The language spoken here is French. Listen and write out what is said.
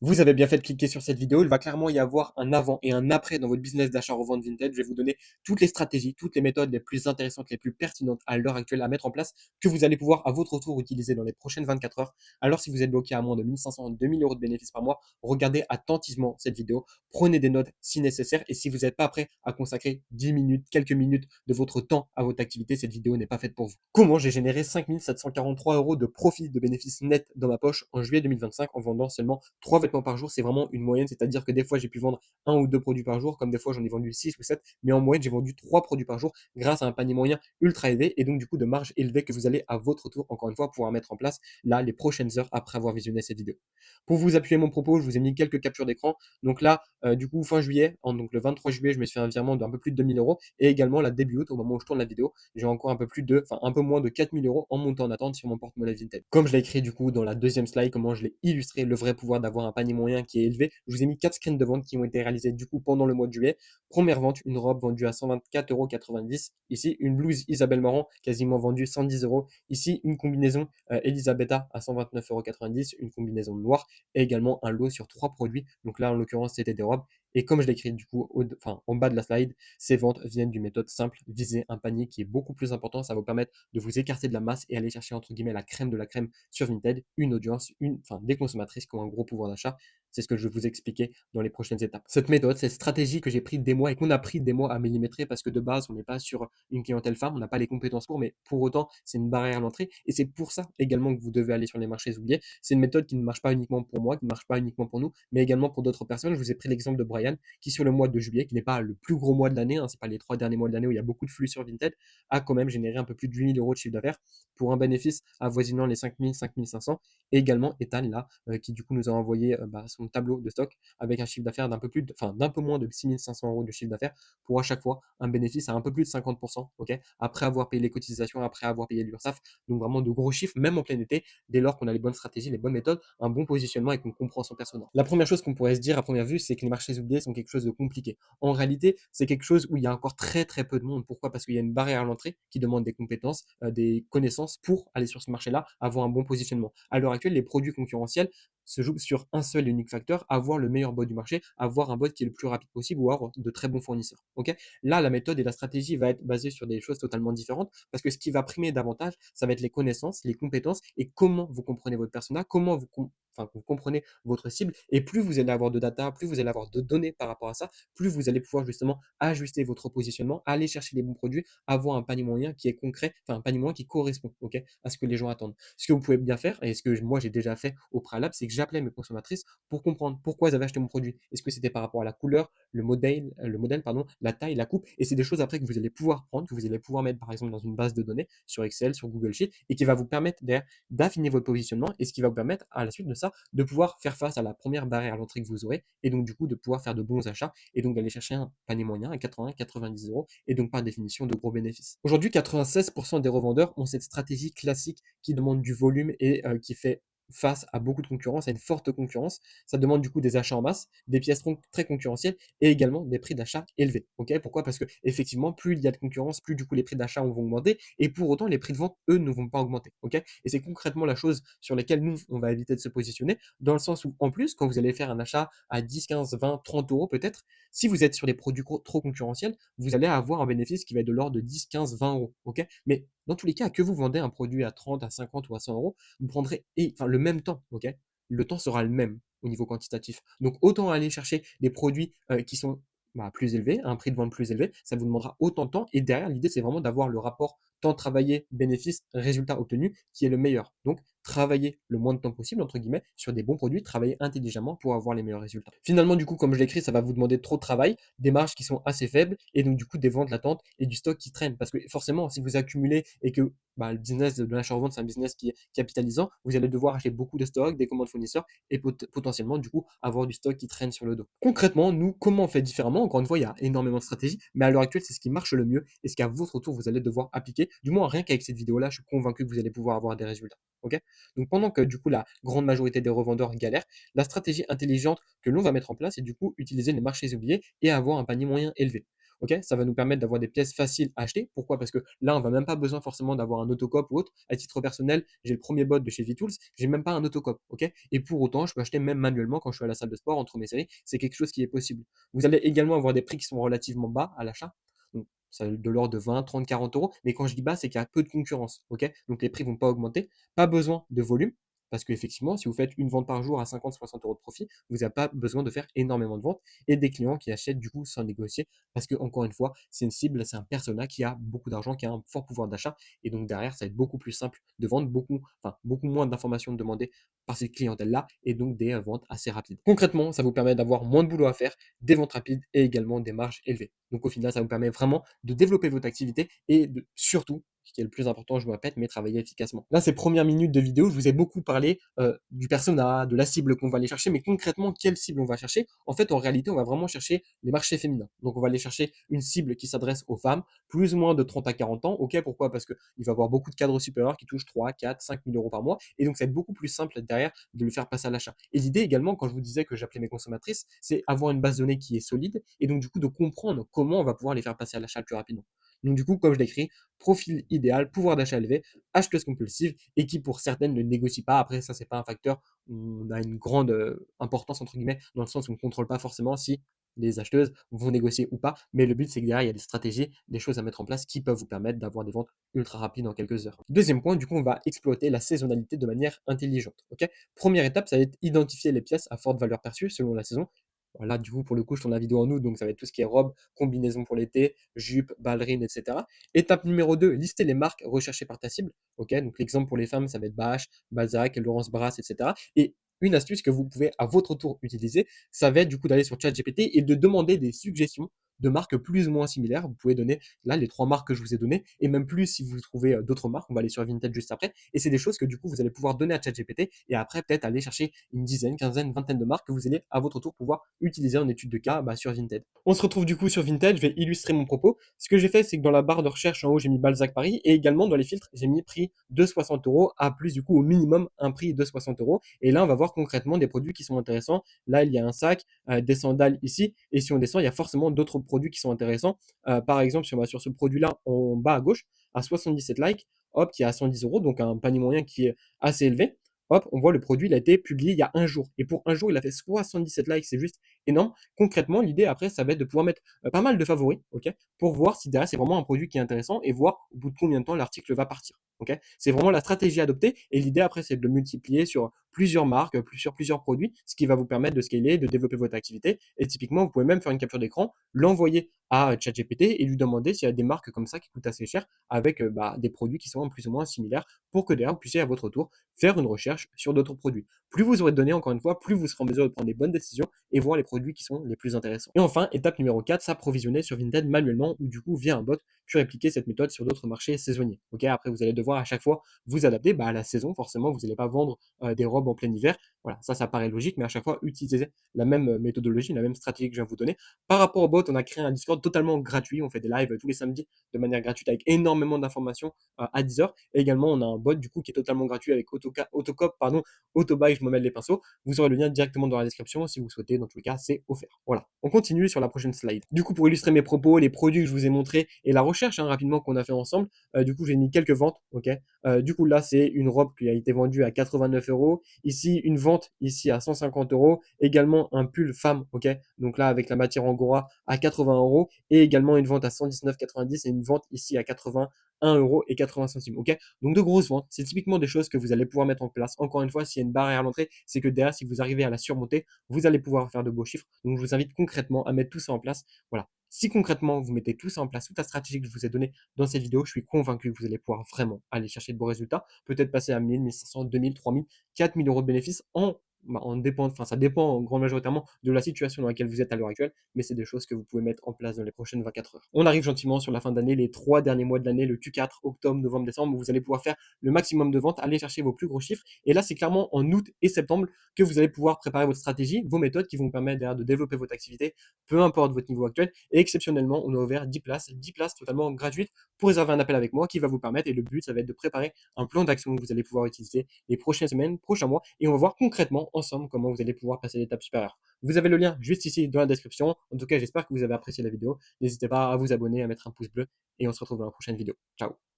Vous avez bien fait de cliquer sur cette vidéo. Il va clairement y avoir un avant et un après dans votre business d'achat-revente vintage. Je vais vous donner toutes les stratégies, toutes les méthodes les plus intéressantes, les plus pertinentes à l'heure actuelle à mettre en place que vous allez pouvoir à votre tour utiliser dans les prochaines 24 heures. Alors, si vous êtes bloqué à moins de 1500, 2000 euros de bénéfices par mois, regardez attentivement cette vidéo. Prenez des notes si nécessaire. Et si vous n'êtes pas prêt à consacrer 10 minutes, quelques minutes de votre temps à votre activité, cette vidéo n'est pas faite pour vous. Comment j'ai généré 5743 euros de profit de bénéfices nets dans ma poche en juillet 2025 en vendant seulement 3 vêtements par jour? C'est vraiment une moyenne, c'est-à-dire que des fois j'ai pu vendre un ou deux produits par jour, comme des fois j'en ai vendu 6 ou 7, mais en moyenne j'ai vendu 3 produits par jour grâce à un panier moyen ultra élevé et donc du coup de marge élevée que vous allez à votre tour, encore une fois, pouvoir mettre en place là les prochaines heures après avoir visionné cette vidéo. Pour vous appuyer mon propos, je vous ai mis quelques captures d'écran. Donc là, du coup, fin juillet, donc le 23 juillet, je me suis fait un virement d'un peu plus de 2000 euros. Et également, la début août, au moment où je tourne la vidéo, j'ai encore un peu moins de 4000 euros en montant en attente sur mon porte-monnaie Vinted. Comme je l'ai écrit du coup dans la deuxième slide, comment je l'ai illustré, le vrai pouvoir d'avoir un panier moyen qui est élevé, je vous ai mis 4 screens de vente qui ont été réalisés du coup pendant le mois de juillet. Première vente, une robe vendue à 124,90 €. Ici, une blouse Isabelle Marant, quasiment vendue 110 euros. Ici, une combinaison Elisabetta à 129,90 €, une combinaison noire et également un lot sur 3 produits. Donc là, en l'occurrence, c'était des robes. Et comme je l'ai écrit du coup en bas de la slide, ces ventes viennent d'une méthode simple, viser un panier qui est beaucoup plus important. Ça va vous permettre de vous écarter de la masse et aller chercher entre guillemets la crème de la crème sur Vinted, une audience, des consommatrices qui ont un gros pouvoir d'achat. C'est ce que je vais vous expliquer dans les prochaines étapes. Cette méthode, cette stratégie que j'ai pris des mois et qu'on a pris des mois à millimétrer parce que de base, on n'est pas sur une clientèle femme, on n'a pas les compétences pour, mais pour autant, c'est une barrière à l'entrée. Et c'est pour ça également que vous devez aller sur les marchés oubliés. C'est une méthode qui ne marche pas uniquement pour moi, qui ne marche pas uniquement pour nous, mais également pour d'autres personnes. Je vous ai pris l'exemple de Brian, qui sur le mois de juillet, qui n'est pas le plus gros mois de l'année, c'est pas les 3 derniers mois de l'année où il y a beaucoup de flux sur Vinted, a quand même généré un peu plus de 8000 euros de chiffre d'affaires pour un bénéfice avoisinant les 5000, 5500. Et également Ethan, là, qui du coup nous a envoyé son tableau de stock avec un chiffre d'affaires d'un peu moins de 6500 euros de chiffre d'affaires pour à chaque fois un bénéfice à un peu plus de 50%, ok, après avoir payé les cotisations, après avoir payé l'URSSAF. Donc vraiment de gros chiffres, même en plein été, dès lors qu'on a les bonnes stratégies, les bonnes méthodes, un bon positionnement et qu'on comprend son persona. La première chose qu'on pourrait se dire à première vue, c'est que les marchés oubliés sont quelque chose de compliqué. En réalité, c'est quelque chose où il y a encore très très peu de monde. Pourquoi? Parce qu'il y a une barrière à l'entrée qui demande des compétences, des connaissances pour aller sur ce marché-là, avoir un bon positionnement. À l'heure actuelle, les produits concurrentiels se jouent sur un seul et unique facteur, avoir le meilleur bot du marché, avoir un bot qui est le plus rapide possible ou avoir de très bons fournisseurs. Ok, là, la méthode et la stratégie va être basée sur des choses totalement différentes parce que ce qui va primer davantage, ça va être les connaissances, les compétences et comment vous comprenez votre persona, comment vous comprenez votre cible. Et plus vous allez avoir de data, plus vous allez avoir de données par rapport à ça, plus vous allez pouvoir justement ajuster votre positionnement, aller chercher les bons produits, avoir un panier moyen qui est concret, enfin un panier moyen qui correspond, ok, à ce que les gens attendent. Ce que vous pouvez bien faire, et ce que moi j'ai déjà fait au préalable, c'est que j'appelais mes consommatrices pour comprendre pourquoi elles avaient acheté mon produit. Est-ce que c'était par rapport à la couleur, le modèle, pardon, la taille, la coupe, et c'est des choses après que vous allez pouvoir prendre, que vous allez pouvoir mettre par exemple dans une base de données sur Excel, sur Google Sheet, et qui va vous permettre derrière d'affiner votre positionnement, et ce qui va vous permettre à la suite de ça de pouvoir faire face à la première barrière à l'entrée que vous aurez, et donc du coup de pouvoir faire de bons achats, et donc d'aller chercher un panier moyen à 80, 90 euros, et donc par définition de gros bénéfices. Aujourd'hui, 96% des revendeurs ont cette stratégie classique qui demande du volume et qui fait face à beaucoup de concurrence, à une forte concurrence. Ça demande du coup des achats en masse, des pièces très concurrentielles et également des prix d'achat élevés. Ok, pourquoi? Parce que effectivement, plus il y a de concurrence, plus du coup les prix d'achat vont augmenter et pour autant les prix de vente, eux, ne vont pas augmenter. Ok, et c'est concrètement la chose sur laquelle nous, on va éviter de se positionner, dans le sens où en plus, quand vous allez faire un achat à 10, 15, 20, 30 euros peut-être, si vous êtes sur des produits trop concurrentiels, vous allez avoir un bénéfice qui va être de l'ordre de 10, 15, 20 euros. Ok, mais dans tous les cas, que vous vendez un produit à 30, à 50 ou à 100 euros, vous prendrez le même temps, ok? Le temps sera le même au niveau quantitatif. Donc autant aller chercher des produits qui sont plus élevés, à un prix de vente plus élevé, ça vous demandera autant de temps. Et derrière, l'idée, c'est vraiment d'avoir le rapport temps travaillé, bénéfice, résultat obtenu qui est le meilleur. Donc, travailler le moins de temps possible, entre guillemets, sur des bons produits, travailler intelligemment pour avoir les meilleurs résultats. Finalement, du coup, comme je l'ai écrit, ça va vous demander trop de travail, des marges qui sont assez faibles, et donc, du coup, des ventes latentes et du stock qui traîne. Parce que forcément, si vous accumulez et que le business de l'achat-revente, c'est un business qui est capitalisant, vous allez devoir acheter beaucoup de stock, des commandes fournisseurs et potentiellement, du coup, avoir du stock qui traîne sur le dos. Concrètement, nous, comment on fait différemment? Encore une fois, il y a énormément de stratégies, mais à l'heure actuelle, c'est ce qui marche le mieux et ce qu'à votre tour, vous allez devoir appliquer. Du moins, rien qu'avec cette vidéo-là, je suis convaincu que vous allez pouvoir avoir des résultats. Ok, donc, pendant que du coup, la grande majorité des revendeurs galèrent, la stratégie intelligente que l'on va mettre en place, c'est du coup utiliser les marchés oubliés et avoir un panier moyen élevé. OK? Ça va nous permettre d'avoir des pièces faciles à acheter. Pourquoi? Parce que là, on va même pas besoin forcément d'avoir un autocop ou autre. À titre personnel, j'ai le premier bot de chez Vitools, j'ai même pas un autocop, OK? Et pour autant, je peux acheter même manuellement quand je suis à la salle de sport entre mes séries. C'est quelque chose qui est possible. Vous allez également avoir des prix qui sont relativement bas à l'achat. Donc, ça va être de l'ordre de 20, 30, 40 euros. Mais quand je dis bas, c'est qu'il y a peu de concurrence, OK? Donc les prix vont pas augmenter. Pas besoin de volume. Parce qu'effectivement, si vous faites une vente par jour à 50-60 euros de profit, vous n'avez pas besoin de faire énormément de ventes et des clients qui achètent du coup sans négocier. Parce que, encore une fois, c'est une cible, c'est un persona qui a beaucoup d'argent, qui a un fort pouvoir d'achat. Et donc derrière, ça va être beaucoup plus simple de vendre, beaucoup moins d'informations demandées par cette clientèle-là et donc des ventes assez rapides. Concrètement, ça vous permet d'avoir moins de boulot à faire, des ventes rapides et également des marges élevées. Donc au final, ça vous permet vraiment de développer votre activité et de surtout, ce qui est le plus important, je me répète, mais travailler efficacement. Là, ces premières minutes de vidéo, je vous ai beaucoup parlé du persona, de la cible qu'on va aller chercher, mais concrètement, quelle cible on va chercher? En fait, en réalité, on va vraiment chercher les marchés féminins. Donc, on va aller chercher une cible qui s'adresse aux femmes, plus ou moins de 30 à 40 ans. OK, pourquoi? Parce qu'il va y avoir beaucoup de cadres supérieurs qui touchent 3, 4, 5 000 euros par mois. Et donc, ça va être beaucoup plus simple derrière de le faire passer à l'achat. Et l'idée également, quand je vous disais que j'appelais mes consommatrices, c'est avoir une base de données qui est solide et donc, du coup, de comprendre comment on va pouvoir les faire passer à l'achat le plus rapidement. Donc, du coup, comme je l'écris, profil idéal, pouvoir d'achat élevé, acheteuse compulsive et qui, pour certaines, ne négocie pas. Après, ça, c'est pas un facteur où on a une grande importance, entre guillemets, dans le sens où on ne contrôle pas forcément si les acheteuses vont négocier ou pas. Mais le but, c'est que derrière, il y a des stratégies, des choses à mettre en place qui peuvent vous permettre d'avoir des ventes ultra rapides en quelques heures. Deuxième point, du coup, on va exploiter la saisonnalité de manière intelligente. Ok. Première étape, ça va être identifier les pièces à forte valeur perçue selon la saison. Voilà, du coup, pour le coup, je tourne la vidéo en août, donc ça va être tout ce qui est robe, combinaison pour l'été, jupe, ballerine, etc. Étape numéro 2, lister les marques recherchées par ta cible. Ok, donc l'exemple pour les femmes, ça va être Bache, Balzac, Laurence Brass, etc. Et une astuce que vous pouvez à votre tour utiliser, ça va être du coup d'aller sur ChatGPT et de demander des suggestions de marques plus ou moins similaires. Vous pouvez donner là les trois marques que je vous ai données et même plus si vous trouvez d'autres marques. On va aller sur Vinted juste après. Et c'est des choses que du coup vous allez pouvoir donner à ChatGPT et après peut-être aller chercher une dizaine, quinzaine, vingtaine de marques que vous allez à votre tour pouvoir utiliser en étude de cas sur Vinted. On se retrouve du coup sur Vinted. Je vais illustrer mon propos. Ce que j'ai fait, c'est que dans la barre de recherche en haut, j'ai mis Balzac Paris et également dans les filtres, j'ai mis prix de 60 euros à plus du coup au minimum un prix de 60 euros. Et là, on va voir concrètement des produits qui sont intéressants. Là, il y a un sac, des sandales ici. Et si on descend, il y a forcément d'autres produits qui sont intéressants. Par exemple, si on va sur ce produit-là en bas à gauche, à 77 likes, hop, qui est à 110 euros, donc un panier moyen qui est assez élevé. Hop, on voit le produit, il a été publié il y a un jour. Et pour un jour, il a fait 77 likes, c'est juste énorme. Concrètement, l'idée après, ça va être de pouvoir mettre pas mal de favoris, ok, pour voir si derrière c'est vraiment un produit qui est intéressant et voir au bout de combien de temps l'article va partir. Ok, c'est vraiment la stratégie adoptée et l'idée après c'est de le multiplier sur plusieurs marques, sur plusieurs produits, ce qui va vous permettre de scaler, de développer votre activité. Et typiquement, vous pouvez même faire une capture d'écran, l'envoyer à ChatGPT et lui demander s'il y a des marques comme ça qui coûtent assez cher avec des produits qui sont plus ou moins similaires pour que derrière vous puissiez à votre tour faire une recherche sur d'autres produits. Plus vous aurez de données, encore une fois, plus vous serez en mesure de prendre des bonnes décisions et voir les produits qui sont les plus intéressants. Et enfin, étape numéro 4, s'approvisionner sur Vinted manuellement ou du coup via un bot, puis répliquer cette méthode sur d'autres marchés saisonniers. Ok, après vous allez devoir à chaque fois vous adapter à la saison, forcément, vous n'allez pas vendre des robes en plein hiver. Voilà, ça paraît logique, mais à chaque fois, utilisez la même méthodologie, la même stratégie que je viens de vous donner. Par rapport au bot, on a créé un Discord totalement gratuit. On fait des lives tous les samedis de manière gratuite avec énormément d'informations à 10 heures. Et également, on a un bot du coup qui est totalement gratuit avec Autocop, pardon, Autobuy, je me mêle les pinceaux. Vous aurez le lien directement dans la description si vous souhaitez. Dans tous les cas, c'est offert. Voilà. On continue sur la prochaine slide. Du coup, pour illustrer mes propos, les produits que je vous ai montrés et la recherche rapidement qu'on a fait ensemble, du coup, j'ai mis quelques ventes. Ok. Du coup, là, c'est une robe qui a été vendue à 89 euros. Ici, une vente ici à 150 euros. Également un pull femme. Ok. Donc là, avec la matière angora à 80 euros et également une vente à 119,90 et une vente ici à 81 euros et 80 centimes. Ok. Donc de grosses ventes, c'est typiquement des choses que vous allez pouvoir mettre en place. Encore une fois, s'il y a une barrière à l'entrée, c'est que derrière, si vous arrivez à la surmonter, vous allez pouvoir faire de beaux chiffres. Donc je vous invite concrètement à mettre tout ça en place. Voilà. Si concrètement vous mettez tout ça en place, toute la stratégie que je vous ai donnée dans cette vidéo, je suis convaincu que vous allez pouvoir vraiment aller chercher de beaux résultats. Peut-être passer à 1000, 1500, 2000, 3000, 4000 euros de bénéfices ça dépend grand majoritairement de la situation dans laquelle vous êtes à l'heure actuelle, mais c'est des choses que vous pouvez mettre en place dans les prochaines 24 heures. On arrive gentiment sur la fin d'année, les 3 derniers mois de l'année, le Q4, octobre, novembre, décembre, où vous allez pouvoir faire le maximum de ventes, aller chercher vos plus gros chiffres. Et là, c'est clairement en août et septembre que vous allez pouvoir préparer votre stratégie, vos méthodes qui vont vous permettre derrière de développer votre activité, peu importe votre niveau actuel. Et exceptionnellement, on a ouvert 10 places totalement gratuites pour réserver un appel avec moi qui va vous permettre, et le but, ça va être de préparer un plan d'action que vous allez pouvoir utiliser les prochaines semaines, prochains mois, et on va voir concrètement ensemble comment vous allez pouvoir passer à l'étape supérieure. Vous avez le lien juste ici dans la description. En tout cas, j'espère que vous avez apprécié la vidéo. N'hésitez pas à vous abonner, à mettre un pouce bleu et on se retrouve dans la prochaine vidéo. Ciao.